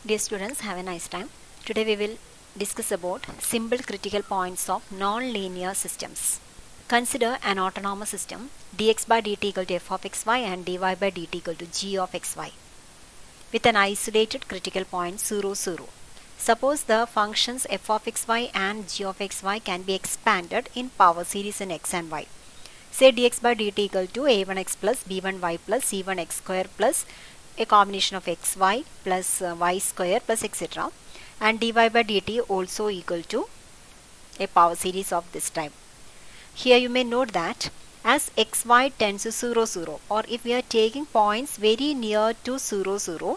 Dear students, have a nice time. Today we will discuss about simple critical points of non-linear systems. Consider an autonomous system dx by dt equal to f of xy and dy by dt equal to g of xy with an isolated critical point 0, 0. Suppose the functions f of xy and g of xy can be expanded in power series in x and y. Say dx by dt equal to a1x plus b1y plus c1x square plus a combination of xy plus y square plus etc. and dy by dt also equal to a power series of this type. Here you may note that as xy tends to 0, 0, or if we are taking points very near to 0, 0,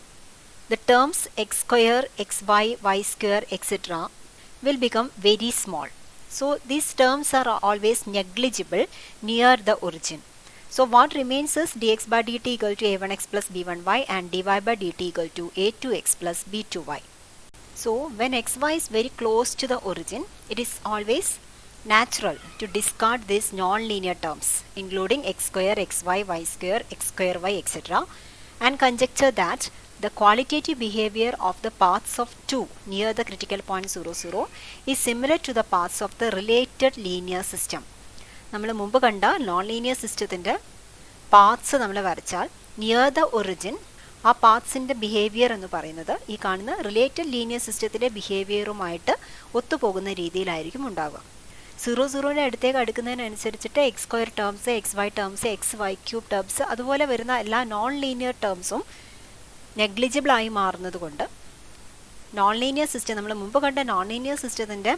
the terms x square, xy, y square etc. will become very small. So these terms are always negligible near the origin. So what remains is dx by dt equal to a1x plus b1y and dy by dt equal to a2x plus b2y. So when xy is very close to the origin, it is always natural to discard these non-linear terms including x square, xy, y square, x square, y etc. and conjecture that the qualitative behavior of the paths of 2 near the critical point 0, 0 is similar to the paths of the related linear system. നമ്മൾ മുമ്പ് കണ്ട non linear സിസ്റ്റത്തിൻ്റെ paths നമ്മൾ വരച്ചാൽ near the origin ആ പാത്സിൻ്റെ behaviour എന്ന് പറയുന്നത് ഈ കാണുന്ന റിലേറ്റഡ് ലീനിയർ സിസ്റ്റത്തിലെ ബിഹേവിയറുമായിട്ട് ഒത്തുപോകുന്ന രീതിയിലായിരിക്കും ഉണ്ടാവുക. 0, 0ൻ്റെ അടുത്തേക്ക് അടുക്കുന്നതിനനുസരിച്ചിട്ട് X square terms, X Y terms, X Y cube terms അതുപോലെ വരുന്ന എല്ലാ നോൺ ലീനിയർ ടേംസും നെഗ്ലിജിബിളായി മാറുന്നത് കൊണ്ട് നോൺ ലീനിയർ സിസ്റ്റം നമ്മൾ മുമ്പ് കണ്ട നോൺ ലീനിയർ സിസ്റ്റത്തിൻ്റെ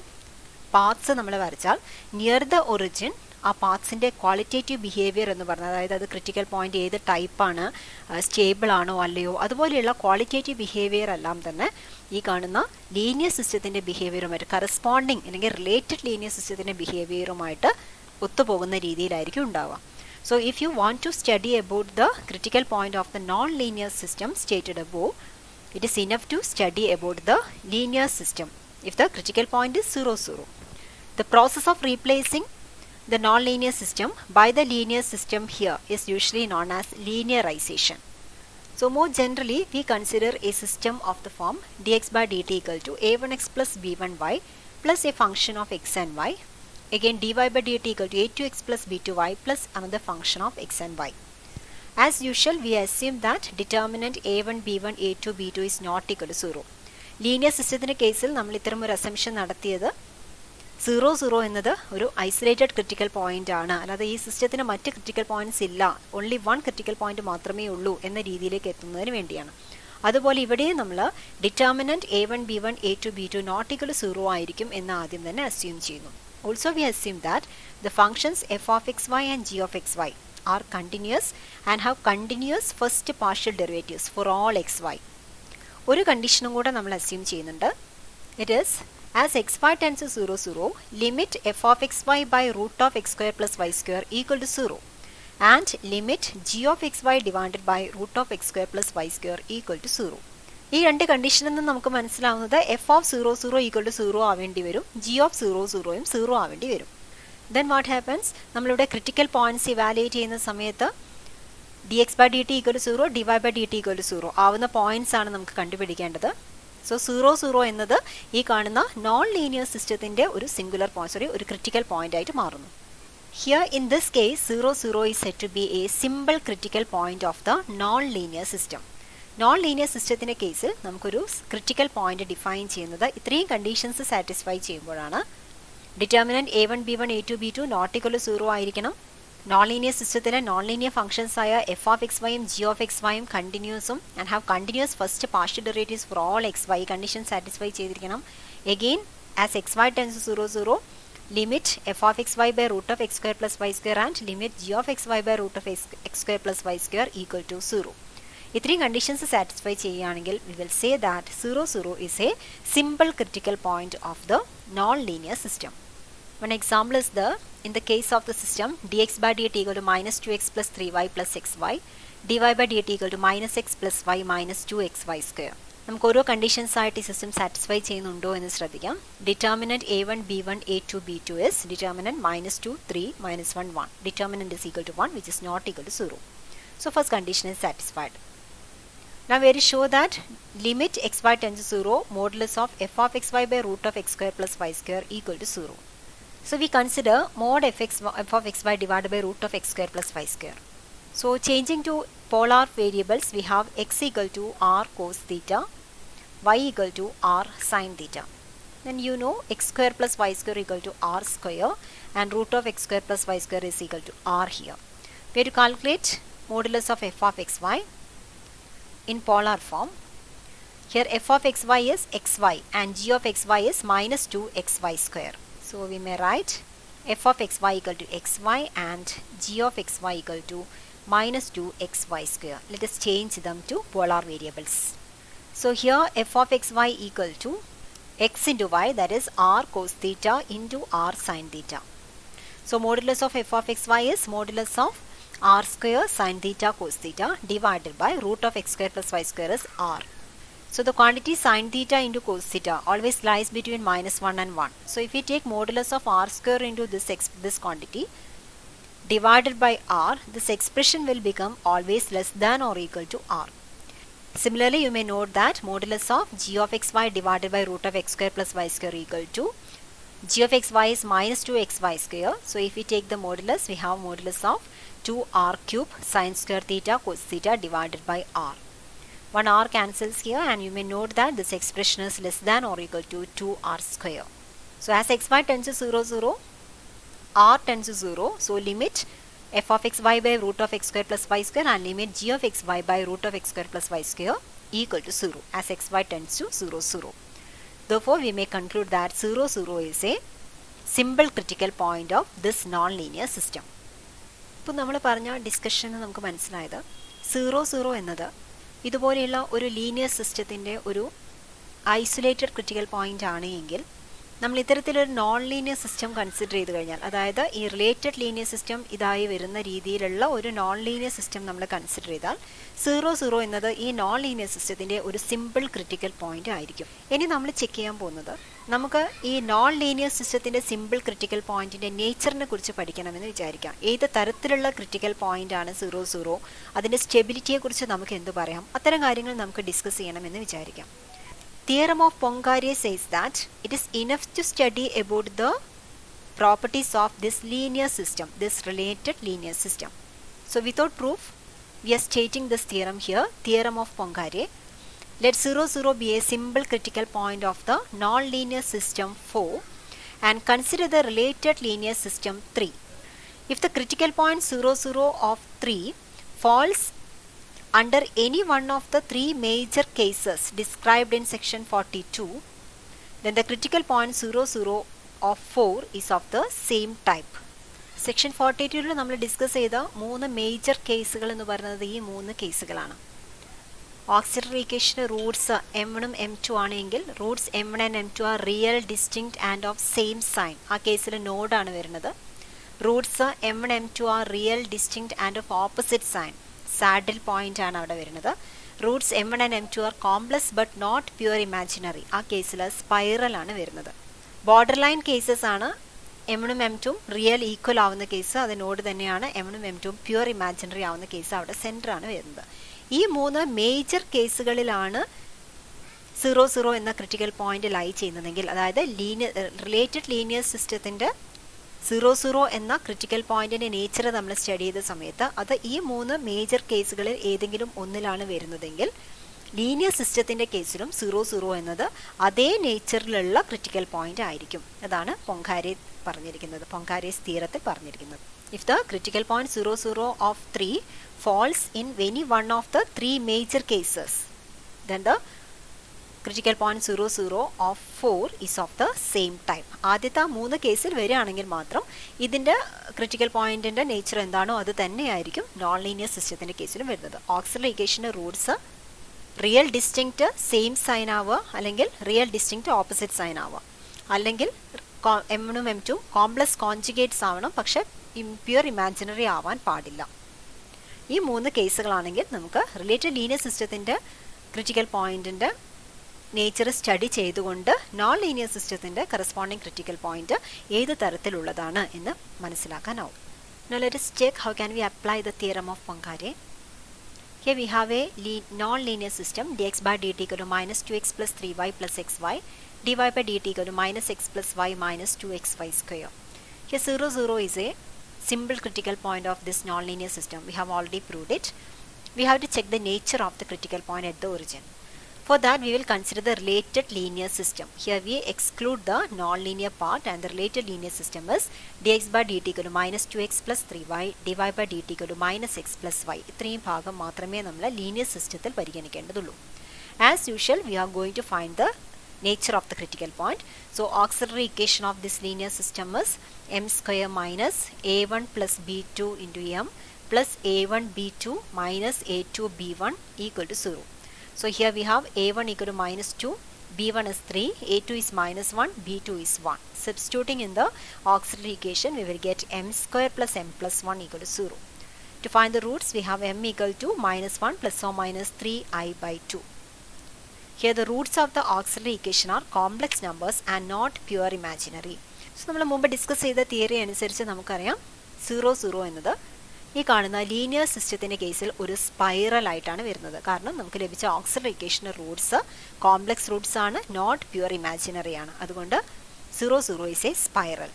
പാത്സ് നമ്മൾ വരച്ചാൽ നിയർ ദ ഒറിജിൻ ആ പാത്സിൻ്റെ ക്വാളിറ്റേറ്റീവ് ബിഹേവിയർ എന്ന് പറഞ്ഞാൽ അതായത് അത് ക്രിട്ടിക്കൽ പോയിന്റ് ഏത് ടൈപ്പാണ്, സ്റ്റേബിൾ ആണോ അല്ലയോ അതുപോലെയുള്ള ക്വാളിറ്റേറ്റീവ് ബിഹേവിയർ എല്ലാം തന്നെ ഈ കാണുന്ന ലീനിയർ സിസ്റ്റത്തിൻ്റെ ബിഹേവിയറുമായിട്ട് കറസ്പോണ്ടിങ് അല്ലെങ്കിൽ റിലേറ്റഡ് ലീനിയർ സിസ്റ്റത്തിൻ്റെ ബിഹേവിയറുമായിട്ട് ഒത്തുപോകുന്ന രീതിയിലായിരിക്കും ഉണ്ടാവുക. So if you want to study about the critical point of the non-linear system stated above, it is enough to study about the linear system if the critical point is 0, 0. The process of replacing the non-linear system by the linear system here is usually known as linearization. So more generally, we consider a system of the form dx by dt equal to a1x plus b1y plus a function of x and y. Again dy by dt equal to a2x plus b2y plus another function of x and y. As usual, we assume that determinant a1, b1, a2, b2 is not equal to 0. Linear സിസ്റ്റത്തിൻ്റെ കേസിൽ നമ്മൾ ഇത്തരം ഒരു assumption നടത്തിയത് 0, 0 എന്നത് ഒരു isolated critical point ആണ്, അല്ലാതെ ഈ സിസ്റ്റത്തിന് മറ്റ് ക്രിട്ടിക്കൽ പോയിന്റ്സ് ഇല്ല, ഓൺലി വൺ ക്രിട്ടിക്കൽ പോയിന്റ് മാത്രമേ ഉള്ളൂ എന്ന രീതിയിലേക്ക് എത്തുന്നതിന് വേണ്ടിയാണ്. അതുപോലെ ഇവിടെയും നമ്മൾ determinant a1, b1, a2, b2 not equal to 0 ആയിരിക്കും എന്ന് ആദ്യം തന്നെ അസ്യൂം ചെയ്യുന്നു. Also we assume that the functions f of xy and g of xy are continuous and have continuous first partial derivatives for all xy. ഒരു കണ്ടീഷനും കൂടെ നമ്മൾ assume ചെയ്യുന്നുണ്ട്. It is as xy tends to 0, 0 limit f of xy by root of x square plus y square equal to 0 and limit g of xy divided by root of x square plus y square equal to 0. ഈ രണ്ട് കണ്ടീഷനിൽ നിന്ന് നമുക്ക് മനസ്സിലാവുന്നത് F of 0, 0 equal to 0 ആവേണ്ടി വരും, G of 0, 0യും 0 ആവേണ്ടി വരും. ദെൻ വാട്ട് ഹാപ്പൻസ്, നമ്മളിവിടെ ക്രിട്ടിക്കൽ പോയിന്റ്സ് ഇവാലുവേറ്റ് ചെയ്യുന്ന സമയത്ത് D X by D T equal to 0, D Y by D T equal to 0 ആവുന്ന പോയിന്റ്സ് ആണ് നമുക്ക് കണ്ടുപിടിക്കേണ്ടത്. സോ 0, 0 എന്നത് ഈ കാണുന്ന നോൺ ലീനിയർ സിസ്റ്റത്തിൻ്റെ ഒരു സിംഗുലർ പോയിന്റ്, ഒരു ക്രിട്ടിക്കൽ പോയിന്റ് ആയിട്ട് മാറുന്നു. Here in this case 0, 0 is said to be a simple critical point of the non-linear system. Non linear സിസ്റ്റത്തിൻ്റെ കേസിൽ നമുക്കൊരു ക്രിട്ടിക്കൽ പോയിന്റ് ഡിഫൈൻ ചെയ്യുന്നത് ഇത്രയും കണ്ടീഷൻസ് സാറ്റിസ്ഫൈ ചെയ്യുമ്പോഴാണ്. Determinant a1, b1, a2, b2 not equal to 0 ആയിരിക്കണം. Non linear സിസ്റ്റത്തിലെ non linear functions ആയ F of X വൈയും ജി ഓഫ് എക്സ് വൈയും കണ്ടിന്യൂസും and have continuous first partial derivatives for all X Y condition satisfy ചെയ്തിരിക്കണം. Again as X Y tends 0, 0 limit F of X Y by root of X square plus Y square and limit G of X Y by root of X square plus Y square equal to 0. ഇത്രയും conditions satisfy ചെയ്യുകയാണെങ്കിൽ we will say that 0, 0 is a simple critical point of the non-linear system. One example is in the case of the system dx by dt equal to minus 2x plus 3y plus xy, dy by dt equal to minus x plus y minus 2xy square. നമുക്ക് ഓരോ conditions ആയിട്ട് ഈ system satisfy ചെയ്യുന്നുണ്ടോ എന്ന് ശ്രദ്ധിക്കാം. Determinant a1, b1, a2, b2 is determinant -2, 3, -1, 1. Determinant is equal to 1 which is not equal to 0. So first condition is satisfied. Now we will show that limit xy tends to 0 modulus of f of xy by root of x square plus y square equal to 0. So we consider mod f of xy divided by root of x square plus y square. So changing to polar variables, we have x equal to r cos theta, y equal to r sin theta. Then you know x square plus y square equal to r square and root of x square plus y square is equal to r here. We have to calculate modulus of f of xy in polar form. Here f of xy is xy and g of xy is minus 2xy square. So we may write f of xy equal to xy and g of xy equal to minus 2xy square. Let us change them to polar variables. So here f of xy equal to x into y, that is r cos theta into r sin theta. So modulus of f of xy is modulus of r square sin theta cos theta divided by root of x square plus y square is r. So the quantity sin theta into cos theta always lies between minus 1 and 1. So if we take modulus of r square into this quantity divided by r, this expression will become always less than or equal to r. Similarly, you may note that modulus of g of xy divided by root of x square plus y square equal to g of xy is minus 2xy square. So if we take the modulus, we have modulus of 2r cube sin square theta cos theta divided by r. One r cancels here and you may note that this expression is less than or equal to 2r square. So as xy tends to 0, 0, r tends to 0. So limit f of xy by root of x square plus y square and limit g of xy by root of x square plus y square equal to 0 as xy tends to 0, 0. Therefore, we may conclude that 0, 0 is a simple critical point of this non-linear system. ഇപ്പോൾ നമ്മൾ പറഞ്ഞ ഡിസ്കഷന് നമുക്ക് മനസ്സിലായത് 0, 0 എന്നത് ഇതുപോലെയുള്ള ഒരു linear സിസ്റ്റത്തിൻ്റെ ഒരു ഐസൊലേറ്റഡ് ക്രിട്ടിക്കൽ പോയിന്റ് ആണ് എങ്കിൽ നമ്മൾ ഇത്തരത്തിലൊരു നോൺ ലീനിയർ സിസ്റ്റം കൺസിഡർ ചെയ്ത് കഴിഞ്ഞാൽ, അതായത് ഈ റിലേറ്റഡ് ലീനിയർ സിസ്റ്റം ഇതായി വരുന്ന രീതിയിലുള്ള ഒരു നോൺ ലീനിയർ സിസ്റ്റം നമ്മൾ കൺസിഡർ ചെയ്താൽ 0, 0 എന്നത് ഈ നോൺ ലീനിയർ സിസ്റ്റത്തിൻ്റെ ഒരു സിമ്പിൾ ക്രിട്ടിക്കൽ പോയിന്റ് ആയിരിക്കും. ഇനി നമ്മൾ ചെക്ക് ചെയ്യാൻ പോകുന്നത് നമുക്ക് ഈ നോൺ ലീനിയർ സിസ്റ്റത്തിൻ്റെ സിമ്പിൾ ക്രിട്ടിക്കൽ പോയിന്റിൻ്റെ നേച്ചറിനെ കുറിച്ച് പഠിക്കണമെന്ന് വിചാരിക്കാം. ഏത് തരത്തിലുള്ള ക്രിട്ടിക്കൽ പോയിന്റ് ആണ് 0, 0, അതിൻ്റെ സ്റ്റെബിലിറ്റിയെക്കുറിച്ച് നമുക്ക് എന്ത് പറയാം, അത്തരം കാര്യങ്ങൾ നമുക്ക് ഡിസ്കസ് ചെയ്യണമെന്ന് വിചാരിക്കാം. Theorem of Poincare says that it is enough to study about the properties of this linear system, this related linear system. So without proof, we are stating this theorem here, theorem of Poincare. Let 0, 0 be a simple critical point of the non-linear system 4 and consider the related linear system 3. If the critical point 0, 0 of 3 falls under any one of the three major cases described in section 42, then the critical point 0, 0 of 4 is of the same type. Section 42 ൽ നമ്മൾ discuss ചെയ്ത 3 major കേസുകൾ എന്ന് പറയുന്നത് ഈ 3 കേസുകളാണ്. Auxiliary ഇക്വേഷൻ്റെ Roots m1 m2 ആണെങ്കിൽ roots m1 and m2 are real distinct and of same sign. ആ കേസിൽ നോഡാണ് വരുന്നത്. Roots m1 m2 are real distinct and of opposite sign. Saddle point ആണ് അവിടെ വരുന്നത്. Roots m1 and m2 are complex but not pure imaginary. ആ കേസിൽ spiral ആണ് വരുന്നത്. ബോർഡർ ലൈൻ കേസസ് ആണ് m1 m2 റിയൽ ഈക്വൽ ആവുന്ന കേസ്, അത് നോഡ് തന്നെയാണ്. m1 m2 പ്യുവർ ഇമാജിനറി ആവുന്ന കേസ് അവിടെ സെൻറ്റർ ആണ് വരുന്നത്. ഈ 3 മേജർ കേസുകളിലാണ് 0, 0 എന്ന ക്രിട്ടിക്കൽ പോയിന്റ് ലൈ ചെയ്യുന്നതെങ്കിൽ, അതായത് റിലേറ്റഡ് ലീനിയർ സിസ്റ്റത്തിൻ്റെ 0, 0 എന്ന ക്രിട്ടിക്കൽ പോയിന്റിൻ്റെ നേച്ചർ നമ്മൾ സ്റ്റഡി ചെയ്ത സമയത്ത് അത് ഈ 3 മേജർ കേസുകളിൽ ഏതെങ്കിലും ഒന്നിലാണ് വരുന്നതെങ്കിൽ ലീനിയർ സിസ്റ്റത്തിൻ്റെ കേസിലും 0, 0 എന്നത് അതേ നേച്ചറിലുള്ള ക്രിട്ടിക്കൽ പോയിന്റ് ആയിരിക്കും. അതാണ് പോങ്കാരെ പറഞ്ഞിരിക്കുന്നത്, പോങ്കാരേസ് തിയറത്തിൽ പറഞ്ഞിരിക്കുന്നത്. If the critical point 0, 0 of 3 falls in any one of the 3 major cases, then the critical point 0, 0 of 4 is of the same type. ആദ്യത്തെ 3 കേസിൽ വരികയാണെങ്കിൽ മാത്രം ഇതിൻ്റെ ക്രിട്ടിക്കൽ പോയിന്റിൻ്റെ നേച്ചർ എന്താണോ അത് തന്നെയായിരിക്കും നോൺ ലീനിയർ സിസ്റ്റത്തിൻ്റെ കേസിലും വരുന്നത്. ഓക്സിലറി ഇക്വേഷൻ്റെ roots real distinct same sign ആവുക, അല്ലെങ്കിൽ റിയൽ ഡിസ്റ്റിങ്ക്റ്റ് ഓപ്പോസിറ്റ് സൈൻ ആവുക, അല്ലെങ്കിൽ m1 m2 കോംപ്ലക്സ് കോൺജുഗേറ്റ്സ് ആവണം, പക്ഷെ പ്യുവർ ഇമാജിനറി ആവാൻ പാടില്ല. ഈ 3 കേസുകളാണെങ്കിൽ നമുക്ക് റിലേറ്റഡ് ലീനിയർ സിസ്റ്റത്തിൻ്റെ ക്രിട്ടിക്കൽ പോയിന്റിൻ്റെ നേച്ചർ സ്റ്റഡി ചെയ്തുകൊണ്ട് നോൺ ലീനിയർ സിസ്റ്റത്തിൻ്റെ കറസ്പോണ്ടിങ് ക്രിട്ടിക്കൽ പോയിന്റ് ഏത് തരത്തിലുള്ളതാണ് എന്ന് മനസ്സിലാക്കാനാവും. Now let us check how can we apply the theorem of Poincare. Here we have a non-linear system dx by dt equal to minus 2x plus 3y plus xy, dy by dt equal to minus x plus y minus 2xy square. Here 0, 0 is a simple critical point of this non-linear system. We have already proved it. We have to check the nature of the critical point at the origin. For that we will consider the related linear system. Here we exclude the non-linear part and the related linear system is dx by dt equal to minus 2x plus 3y, dy by dt equal to minus x plus y. ഇത്രയും ഭാഗം മാത്രമേ നമ്മൾ linear systemത്തിൽ പരിഗണിക്കേണ്ടതുള്ളൂ. As usual we are going to find the nature of the critical point. So auxiliary equation of this linear system is m square minus a1 plus b2 into m plus a1 b2 minus a2 b1 equal to 0. So here we have a1 equal to minus 2, b1 is 3, a2 is minus 1, b2 is 1. Substituting in the auxiliary equation we will get m square plus m plus 1 equal to 0. To find the roots we have m equal to minus 1 plus or minus 3i by 2. Here the roots of the auxiliary equation are complex numbers and not pure imaginary. So നമ്മൾ മുമ്പ് discuss ചെയ്ത theory അനുസരിച്ച് നമുക്കറിയാം 0, 0 എന്നത് ഈ കാണുന്ന linear സിസ്റ്റത്തിൻ്റെ കേസിൽ ഒരു സ്പൈറൽ ആയിട്ടാണ് വരുന്നത്. കാരണം നമുക്ക് ലഭിച്ച ഓക്സിലറി ഇക്വേഷൻ്റെ റൂട്ട്സ് കോംപ്ലക്സ് റൂട്ട്സ് ആണ്, നോട്ട് പ്യുവർ ഇമാജിനറി ആണ്. അതുകൊണ്ട് 0, 0 is a spiral.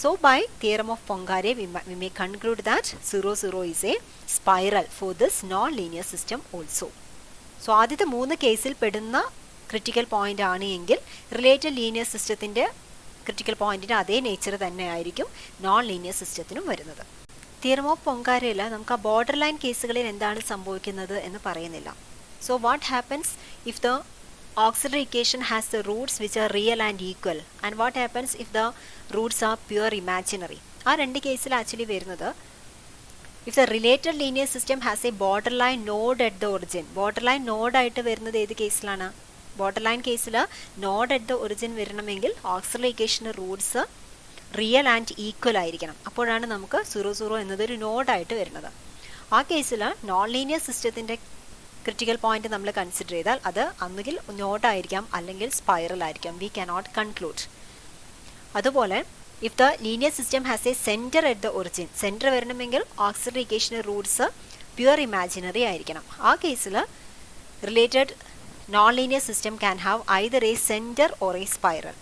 So by theorem of Poincare we may conclude that 0, 0 is a spiral for this non-linear system also. So ആദ്യത്തെ 3 കേസിൽ പെടുന്ന ക്രിട്ടിക്കൽ പോയിന്റ് ആണ് എങ്കിൽ റിലേറ്റഡ് ലീനിയർ സിസ്റ്റത്തിൻ്റെ critical പോയിന്റിൻ്റെ അതേ നേച്ചർ തന്നെ ആയിരിക്കും നോൺ ലീനിയർ സിസ്റ്റത്തിനും വരുന്നത്. തിയറം ഓഫ് പൊങ്കാരയിൽ നമുക്ക് ആ ബോർഡർ ലൈൻ കേസുകളിൽ എന്താണ് സംഭവിക്കുന്നത് എന്ന് പറയുന്നില്ല. So what happens if the auxiliary equation has the roots which are real and equal, and what happens if the roots are pure imaginary? ആ രണ്ട് കേസിൽ ആക്ച്വലി വരുന്നത് if the related linear system has a borderline node at the origin. borderline node ആയിട്ട് വരുന്നത് ഏത് കേസിലാണ്? borderline കേസിൽ node at the origin വരണമെങ്കിൽ auxiliary equation Roots real and equal ആയിരിക്കണം. അപ്പോഴാണ് നമുക്ക് 0, 0 എന്നതൊരു നോഡായിട്ട് വരുന്നത്. ആ കേസിൽ നോൺ ലീനിയർ സിസ്റ്റത്തിൻ്റെ ക്രിട്ടിക്കൽ പോയിന്റ് നമ്മൾ കൺസിഡർ ചെയ്താൽ അത് ഒന്നുകിൽ നോഡായിരിക്കാം അല്ലെങ്കിൽ സ്പൈറൽ ആയിരിക്കാം. We cannot conclude. അതുപോലെ if the linear system has a centre at the origin, centre വരണമെങ്കിൽ auxiliary equation roots pure imaginary ആയിരിക്കണം. ആ കേസിൽ related non linear system can have either a centre or a spiral.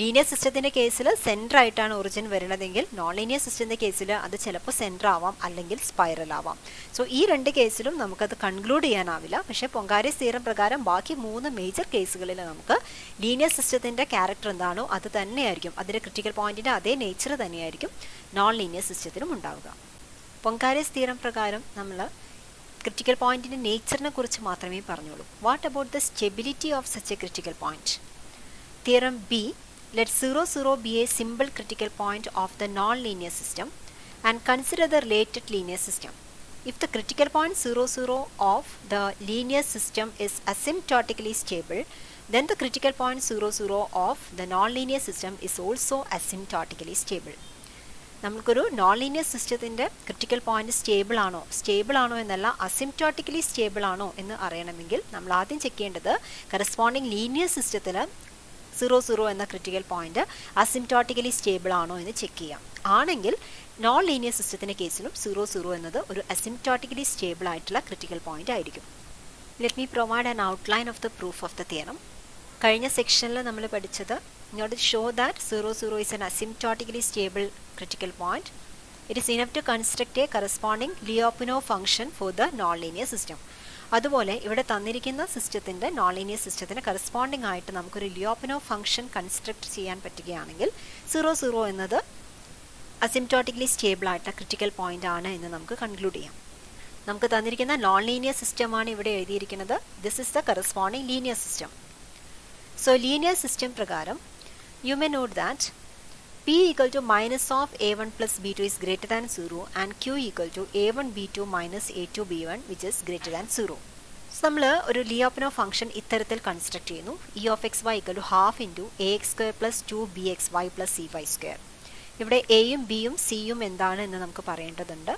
Linear സിസ്റ്റത്തിൻ്റെ കേസിൽ centre ആയിട്ടാണ് origin വരുന്നതെങ്കിൽ non linear സിസ്റ്റത്തിൻ്റെ കേസിൽ അത് ചിലപ്പോൾ സെൻറ്റർ ആവാം അല്ലെങ്കിൽ സ്പൈറൽ ആവാം. സോ ഈ രണ്ട് കേസിലും നമുക്കത് കൺക്ലൂഡ് ചെയ്യാനാവില്ല. പക്ഷേ പൊങ്കാരസ് തിയറം പ്രകാരം ബാക്കി 3 മേജർ കേസുകളിൽ നമുക്ക് ലീനിയർ സിസ്റ്റത്തിൻ്റെ ക്യാരക്ടർ എന്താണോ അത് തന്നെയായിരിക്കും, അതിൻ്റെ ക്രിട്ടിക്കൽ പോയിന്റിൻ്റെ അതേ നേച്ചർ തന്നെയായിരിക്കും നോൺ ലീനിയർ സിസ്റ്റത്തിനും ഉണ്ടാവുക. പൊങ്കാരസ് തിയറം പ്രകാരം നമ്മൾ ക്രിട്ടിക്കൽ പോയിന്റിൻ്റെ നേച്ചറിനെ കുറിച്ച് മാത്രമേ പറഞ്ഞുള്ളൂ. What about the stability of such A critical point? Theorem B, let 0, 0 be a simple critical point of the non-linear system and consider the related linear system. If the critical point 0, 0 of the linear system is asymptotically stable, then the critical point 0, 0 of the non-linear system is also asymptotically stable. നമുക്കൊരു non linear സിസ്റ്റത്തിൻ്റെ critical point stable ആണോ എന്നല്ല, asymptotically stable ആണോ എന്ന് അറിയണമെങ്കിൽ നമ്മൾ ആദ്യം check ചെയ്യേണ്ടത് കറസ്പോണ്ടിങ് ലീനിയർ സിസ്റ്റത്തിൽ 0, 0 എന്ന ക്രിട്ടിക്കൽ പോയിന്റ് അസിംപ്റ്റോട്ടിക്കലി സ്റ്റേബിൾ ആണോ എന്ന് ചെക്ക് ചെയ്യാം. ആണെങ്കിൽ നോൺ ലീനിയർ സിസ്റ്റത്തിൻ്റെ കേസിലും 0, 0 എന്നത് ഒരു അസിംപ്റ്റോട്ടിക്കലി സ്റ്റേബിൾ ആയിട്ടുള്ള ക്രിട്ടിക്കൽ പോയിന്റ് ആയിരിക്കും. Let me provide an outline of the proof of the theorem. കഴിഞ്ഞ സെക്ഷനിൽ നമ്മൾ പഠിച്ചത് in order to show that 0, 0 is an asymptotically stable critical point, it is enough to construct a corresponding Lyapunov function for the non-linear system. അതുപോലെ ഇവിടെ തന്നിരിക്കുന്ന സിസ്റ്റത്തിൻ്റെ non linear സിസ്റ്റത്തിന് corresponding ആയിട്ട് നമുക്കൊരു ലിയോപനോവ് ഫംഗ്ഷൻ കൺസ്ട്രക്ട് ചെയ്യാൻ പറ്റുകയാണെങ്കിൽ 0, 0 എന്നത് അസിംപ്റ്റോട്ടിക്കലി സ്റ്റേബിൾ ആയിട്ടുള്ള ക്രിട്ടിക്കൽ പോയിന്റ് ആണ് എന്ന് നമുക്ക് കൺക്ലൂഡ് ചെയ്യാം. നമുക്ക് തന്നിരിക്കുന്ന നോൺ ലീനിയർ സിസ്റ്റമാണ് ഇവിടെ എഴുതിയിരിക്കുന്നത്. This is the corresponding linear system. So linear system പ്രകാരം you may note that P equal to minus of a1 plus b2 is greater than 0 and Q equal to a1 b2 minus a2 b1 which is greater than 0. So നമ്മൾ ഒരു ലിയോപനോവ് function ഇത്തരത്തിൽ construct ചെയ്യുന്നു. e of x y equal to half into ax square plus 2bxy plus cy square. ഇവിടെ എയും ബിയും സിയും എന്താണ് എന്ന് നമുക്ക് പറയേണ്ടതുണ്ട്.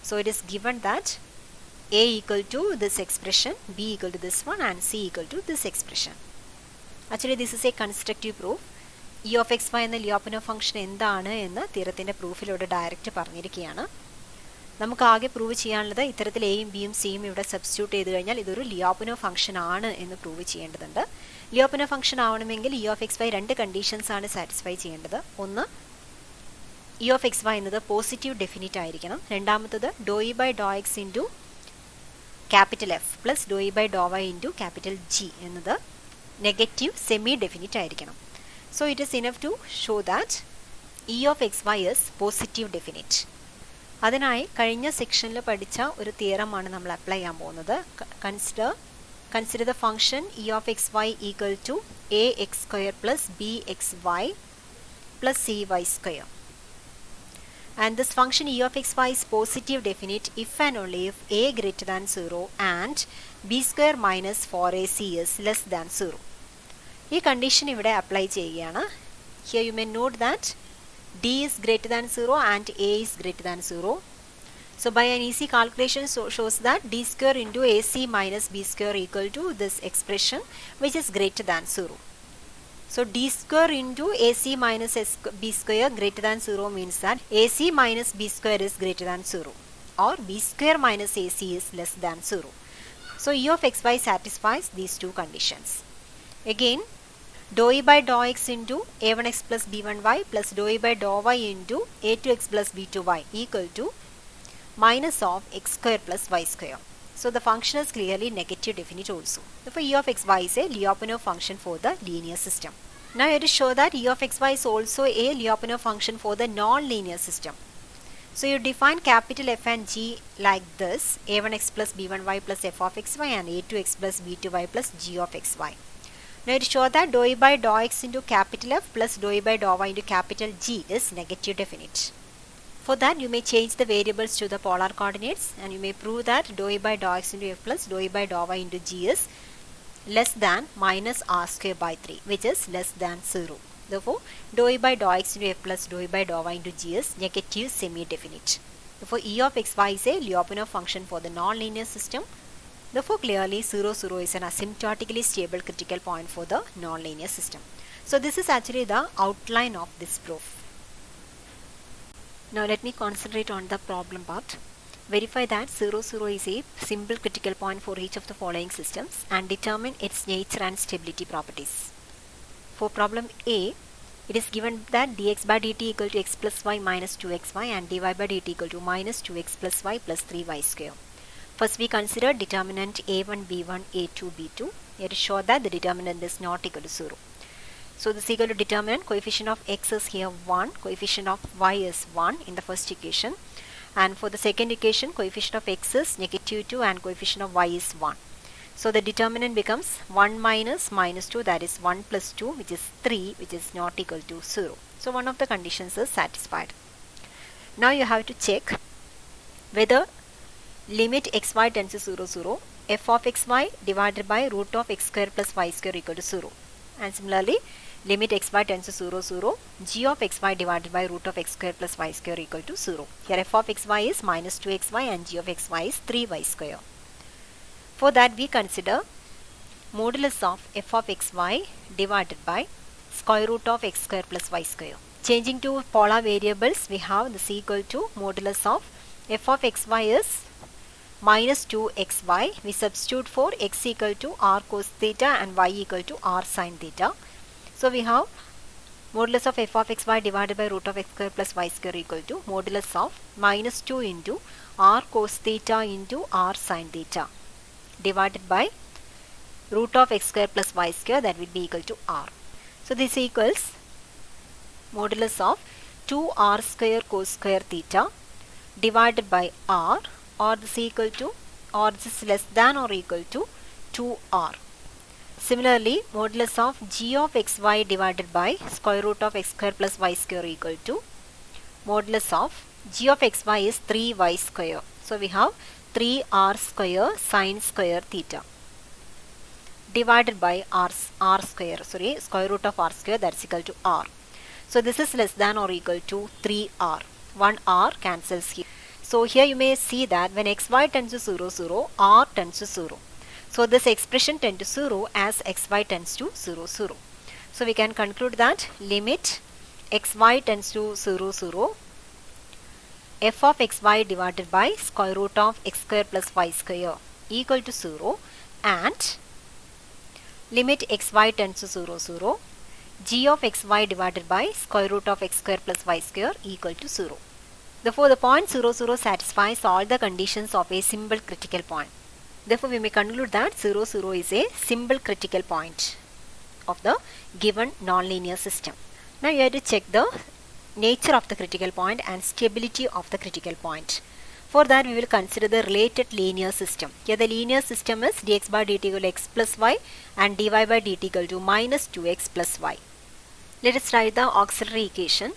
So it is given that a equal to this expression, b equal to this one and c equal to this expression. Actually this is a constructive proof. e of x y എന്ന ലിയോപനോവ് function എന്താണ് എന്ന് തിയറത്തിൻ്റെ പ്രൂഫിലൂടെ direct പറഞ്ഞിരിക്കുകയാണ്. നമുക്ക് ആകെ prove ചെയ്യാനുള്ളത് ഇത്തരത്തിൽ എയും ബിയും സിയും ഇവിടെ സബ്സ്റ്റിറ്റ്യൂട്ട് ചെയ്ത് കഴിഞ്ഞാൽ ഇതൊരു ലിയോപനോ ഫംഗ്ഷൻ ആണ് എന്ന് പ്രൂവ് ചെയ്യേണ്ടതുണ്ട്. ലിയോപനോ ഫംഗ്ഷൻ ആവണമെങ്കിൽ ഇ ഓഫ് എക്സ് വൈ രണ്ട് കണ്ടീഷൻസ് ആണ് സാറ്റിസ്ഫൈ ചെയ്യേണ്ടത്. ഒന്ന്, ഇ ഓഫ് എക്സ് വൈ എന്നത് പോസിറ്റീവ് ഡെഫിനിറ്റ് ആയിരിക്കണം. രണ്ടാമത്തത് do E by do X into capital F plus do E by do Y into capital G എന്നത് negative semi definite ആയിരിക്കണം. So it is enough to show that E of X Y is positive definite. അതിനായി കഴിഞ്ഞ സെക്ഷനിൽ പഠിച്ച ഒരു തിയറമാണ് നമ്മൾ apply ചെയ്യാൻ പോകുന്നത്. Consider the function E of X Y equal to A X square plus B X Y plus C Y square. And this function e of xy is positive definite if and only if a greater than 0 and b square minus 4ac is less than 0. ഈ condition ഇവിടെ apply ചെയ്യുകയാണ്. Here you may note that d is greater than 0 and a is greater than 0. So by an easy calculation shows that d square into ac minus b square equal to this expression which is greater than 0. So d square into ac minus b square greater than 0 means that ac minus b square is greater than 0 or b square minus ac is less than 0. So e of xy satisfies these two conditions. Again, dou e by dou x into a1x plus b1y plus dou e by dou y into a2x plus b2y equal to minus of x square plus y square. So the function is clearly negative definite also. Therefore e of xy is a Lyapunov function for the linear system. Now you have to show that e of xy is also a Lyapunov function for the non-linear system. So you define capital F and G like this: a1x plus b1y plus f of xy and a2x plus b2y plus g of xy. Now you have to show that dou e by dou x into capital F plus dou e by dou y into capital G is negative definite. For that you may change the variables to the polar coordinates and you may prove that dou e by dou x into f plus dou e by dou y into g is less than minus r square by 3 which is less than 0. Therefore dou e by dou x into f plus dou e by dou y into g is negative semi-definite. Therefore e of xy is a Lyapunov function for the non-linear system. Therefore clearly 0, 0 is an asymptotically stable critical point for the non-linear system. So this is actually the outline of this proof. Now let me concentrate on the problem part. Verify that 0, 0 is a simple critical point for each of the following systems and determine its nature and stability properties. For problem A, it is given that dx by dt equal to x plus y minus 2xy and dy by dt equal to minus 2x plus y plus 3y square. First we consider determinant a1, b1, a2, b2. Here to show that the determinant is not equal to 0. So this is equal to determinant, coefficient of x is here 1, coefficient of y is 1 in the first equation, and for the second equation coefficient of x is negative 2 and coefficient of y is 1. So the determinant becomes 1 minus minus 2, that is 1 plus 2 which is 3, which is not equal to 0. So one of the conditions is satisfied. Now you have to check whether limit xy tends to 0, 0, f of xy divided by root of x square plus y square equal to 0. And similarly limit xy tends to 0, 0, g of xy divided by root of x square plus y square equal to 0. Here f of xy is minus 2xy and g of xy is 3y square. For that we consider modulus of f of xy divided by square root of x square plus y square. Changing to polar variables, we have this equal to modulus of f of xy is minus 2xy. We substitute for x equal to r cos theta and y equal to r sin theta. So we have modulus of f of xy divided by root of x square plus y square equal to modulus of minus 2 into r cos theta into r sin theta divided by root of x square plus y square, that will be equal to r. So this equals modulus of 2r square cos square theta divided by r, or this equal to, or this is less than or equal to 2r. Similarly, modulus of g of xy divided by square root of x square plus y square equal to modulus of g of xy is 3y square. So we have 3r square sin square theta divided by r square, square root of r square, that is equal to r. So this is less than or equal to 3r. 1r cancels here. So here you may see that when xy tends to 0, 0, r tends to 0. So this expression tends to 0 as xy tends to 0, 0. So we can conclude that limit xy tends to 0, 0, f of xy divided by square root of x square plus y square equal to 0 and limit xy tends to 0, 0, g of xy divided by square root of x square plus y square equal to 0. Therefore, the point 0, 0 satisfies all the conditions of a simple critical point. Therefore, we may conclude that 0, 0 is a simple critical point of the given nonlinear system. Now, you have to check the nature of the critical point and stability of the critical point. For that, we will consider the related linear system. Here, the linear system is dx by dt equal to x plus y and dy by dt equal to minus 2x plus y. Let us write the auxiliary equation.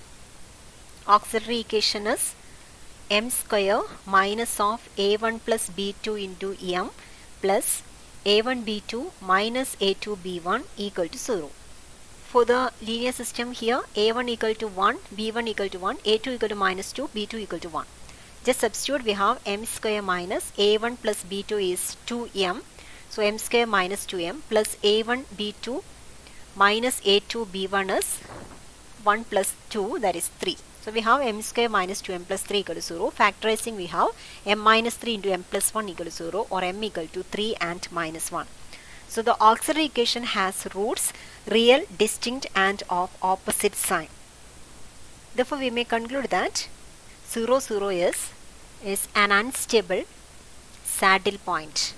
Auxiliary equation is m square minus of a1 plus b2 into m plus a1 b2 minus a2 b1 equal to 0. For the linear system here, a1 equal to 1, b1 equal to 1, a2 equal to minus 2, b2 equal to 1. Just substitute, we have m square minus a1 plus b2 is 2m. So m square minus 2m plus a1 b2 minus a2 b1 is 1 plus 2, that is 3. So we have m square minus 2m plus 3 equal to 0. Factorizing, we have m minus 3 into m plus 1 equal to 0 or m equal to 3 and minus 1. So the auxiliary equation has roots real, distinct and of opposite sign. Therefore, we may conclude that 0, 0 is an unstable saddle point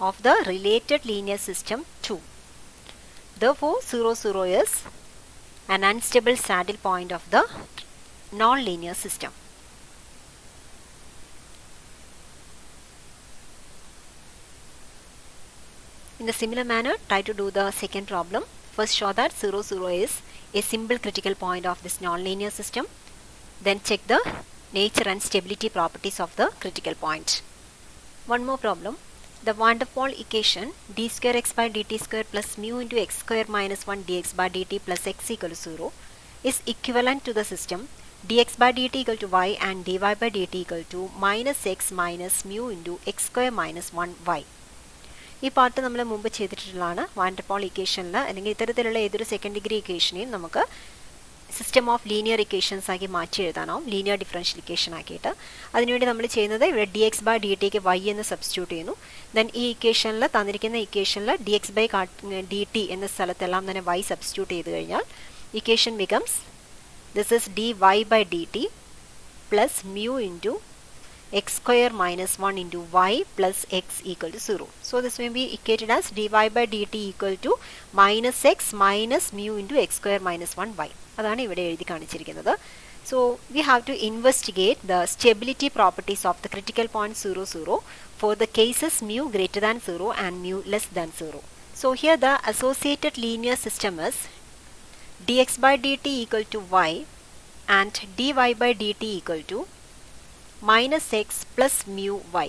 of the related linear system 2. Therefore, 0, 0 is an unstable saddle point of the nonlinear system. In the similar manner, try to do the second problem. First, show that 0, 0 is a simple critical point of this nonlinear system. Then check the nature and stability properties of the critical point. One more problem. The van der Waals equation d square x by dt square plus mu into x square minus 1 dx by dt plus x equal to 0 is equivalent to the system dx by dt equal to y and dy by dt equal to minus x minus mu into x square minus 1 y. ഈ part നമ്മൾ മുമ്പ് ചെയ്തിട്ടുള്ളതാണ്. Van der Paul ഇക്വേഷനിൽ അല്ലെങ്കിൽ ഇത്തരത്തിലുള്ള ഏതൊരു second degree ഇക്വേഷനെയും നമുക്ക് system of linear equations ആക്കി മാറ്റി എഴുതാനാവും, ലീനിയർ ഡിഫറൻഷ്യൽ ഇക്വേഷൻ ആക്കിയിട്ട്. അതിനുവേണ്ടി നമ്മൾ ചെയ്യുന്നത് ഇവിടെ ഡി എക്സ് ബൈ ഡി ടിക്ക് വൈ എന്ന് സബ്സ്റ്റിറ്റ്യൂട്ട് ചെയ്യുന്നു. ദെൻ ഈ ഇക്വേഷനിൽ തന്നിരിക്കുന്ന ഇക്വേഷനിൽ D X by D T എന്ന സ്ഥലത്തെല്ലാം തന്നെ വൈ സബ്സ്റ്റിറ്റ്യൂട്ട് ചെയ്ത് കഴിഞ്ഞാൽ equation becomes this is D Y by D T plus mu into x square minus 1 into y plus x equal to 0. So this may be equated as dy by dt equal to minus x minus mu into x square minus 1 y. അതാണ് ഇവിടെ എഴുതി കാണിച്ചിരിക്കുന്നത്. So we have to investigate the stability properties of the critical point 0, 0 for the cases mu greater than 0 and mu less than 0. So here the associated linear system is dx by dt equal to y and dy by dt equal to minus x plus mu y.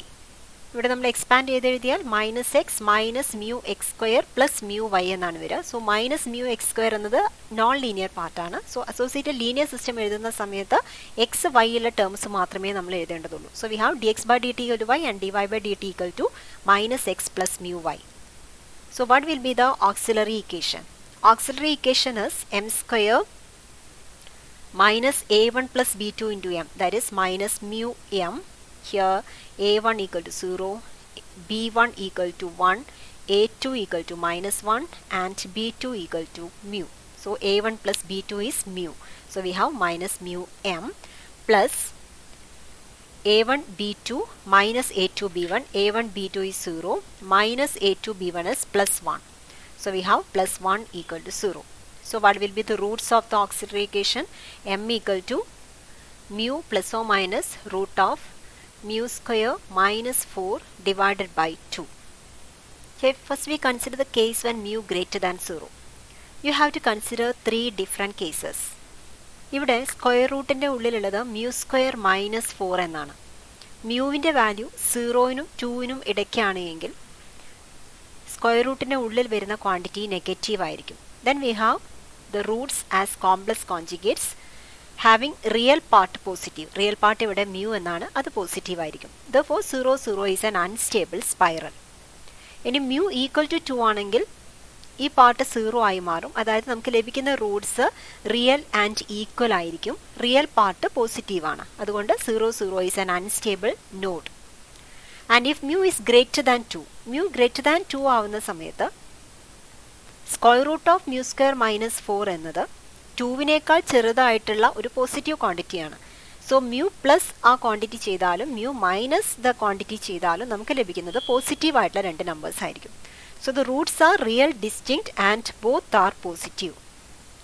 ഇവിടെ നമ്മൾ expand ചെയ്ത് എഴുതിയാൽ minus X minus mu X square plus mu Y എന്നാണ് വരിക. So minus mu X square എന്നത് non linear പാർട്ടാണ്. So associated linear system എഴുതുന്ന സമയത്ത് എക്സ് വൈയുള്ള ടേംസ് മാത്രമേ നമ്മൾ എഴുതേണ്ടതുള്ളൂ. So we have D X by D T equal to Y and D Y by D T equal to minus X plus mu Y. So what will be the auxiliary equation? Auxiliary equation is M square minus a1 plus b2 into m, that is minus mu m. Here a1 equal to 0, b1 equal to 1, a2 equal to minus 1 and b2 equal to mu. So a1 plus b2 is mu. So we have minus mu m plus a1 b2 minus a2 b1. a1 b2 is 0, minus a2 b1 is plus 1. So we have plus 1 equal to 0. So what will be the roots of the auxiliary equation? M equal to mu plus or minus root of mu square minus 4 divided by 2. Okay, first we consider the case when mu greater than 0. You have to consider 3 different cases. ഇവിടെ square റൂട്ടിൻ്റെ ഉള്ളിലുള്ളത് mu square minus 4 എന്നാണ്. മ്യൂവിൻ്റെ value 0നും 2നും ഇടയ്ക്കാണ് എങ്കിൽ square റൂട്ടിൻ്റെ ഉള്ളിൽ വരുന്ന quantity negative ആയിരിക്കും. Then we have the roots as complex conjugates having real part positive. Real part ഇവിടെ mu എന്നാണ്, അത് പോസിറ്റീവ് ആയിരിക്കും. Therefore 0, 0 is an unstable spiral. ഇനി mu equal to 2 ആണെങ്കിൽ ഈ പാർട്ട് 0 ആയി മാറും. അതായത് നമുക്ക് ലഭിക്കുന്ന റൂട്ട്സ് റിയൽ ആൻഡ് ഈക്വൽ ആയിരിക്കും. റിയൽ പാർട്ട് പോസിറ്റീവ് ആണ്. അതുകൊണ്ട് 0, 0 is an unstable node. And if mu is greater than 2, mu greater than 2 ആവുന്ന സമയത്ത് square root of mu square minus 4 എന്നത് 2വിനേക്കാൾ ചെറുതായിട്ടുള്ള ഒരു പോസിറ്റീവ് ക്വാണ്ടിറ്റിയാണ്. സോ മ്യൂ പ്ലസ് ആ ക്വാണ്ടിറ്റി ചെയ്താലും മ്യൂ മൈനസ് ദ ക്വാണ്ടിറ്റി ചെയ്താലും നമുക്ക് ലഭിക്കുന്നത് പോസിറ്റീവ് ആയിട്ടുള്ള രണ്ട് നമ്പേഴ്സ് ആയിരിക്കും. So the roots are real distinct and both are positive.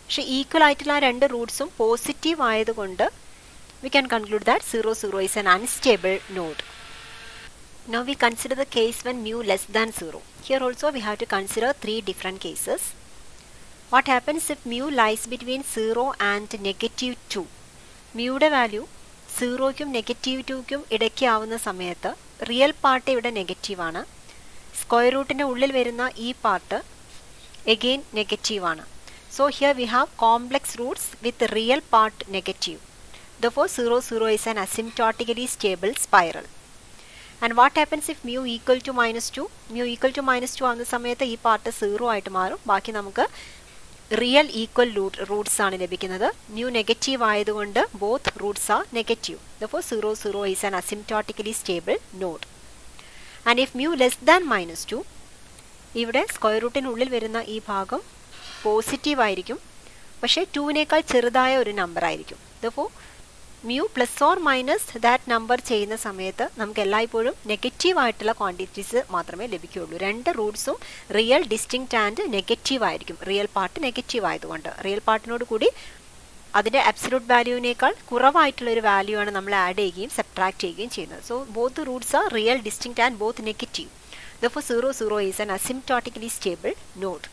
പക്ഷേ ഈക്വൽ ആയിട്ടുള്ള ആ രണ്ട് റൂട്ട്സും പോസിറ്റീവ് ആയതുകൊണ്ട് we can conclude that 0, 0 is an unstable node. Now we consider the case when mu less than 0. Here also we have to consider 3 different cases. What happens if mu lies between 0 and negative 2? മ്യൂയുടെ value 0ക്കും negative 2ക്കും ഇടയ്ക്ക് ആവുന്ന സമയത്ത് real part ഇവിടെ നെഗറ്റീവാണ്. Square റൂട്ടിൻ്റെ ഉള്ളിൽ വരുന്ന ഈ part again നെഗറ്റീവാണ്. So here we have complex Roots with real part negative. Therefore 0, 0 is an asymptotically stable spiral. And what happens if mu equal to minus 2? Mu equal to minus 2 ആവുന്ന സമയത്ത് ഈ part 0 ആയിട്ട് മാറും. ബാക്കി നമുക്ക് real equal Roots ആണ് ലഭിക്കുന്നത്. Mu negative ആയതുകൊണ്ട് both roots are negative. Therefore 0, 0 is an asymptotically stable node. And if mu less than minus 2, ഇവിടെ സ്ക്വയർ റൂട്ടിനുള്ളിൽ വരുന്ന ഈ ഭാഗം പോസിറ്റീവ് ആയിരിക്കും. പക്ഷേ 2വിനേക്കാൾ ചെറുതായ ഒരു നമ്പർ ആയിരിക്കും. Therefore mu plus or minus that number ചെയ്യുന്ന സമയത്ത് നമുക്ക് എല്ലായ്പ്പോഴും നെഗറ്റീവ് ആയിട്ടുള്ള ക്വാണ്ടിറ്റീസ് മാത്രമേ ലഭിക്കുകയുള്ളൂ. രണ്ട് റൂട്ട്സും റിയൽ ഡിസ്റ്റിങ്ക്റ്റ് ആൻഡ് നെഗറ്റീവ് ആയിരിക്കും. റിയൽ പാർട്ട് നെഗറ്റീവ് ആയതുകൊണ്ട് റിയൽ പാർട്ടിനോട് കൂടി അതിൻ്റെ അബ്സല്യൂട്ട് വാല്യൂവിനേക്കാൾ കുറവായിട്ടുള്ള ഒരു വാല്യൂ ആണ് നമ്മൾ ആഡ് ചെയ്യുകയും സബ്ട്രാക്ട് ചെയ്യുകയും ചെയ്യുന്നത്. So both Roots are real distinct and both negative. Therefore 0, 0 is an asymptotically stable node.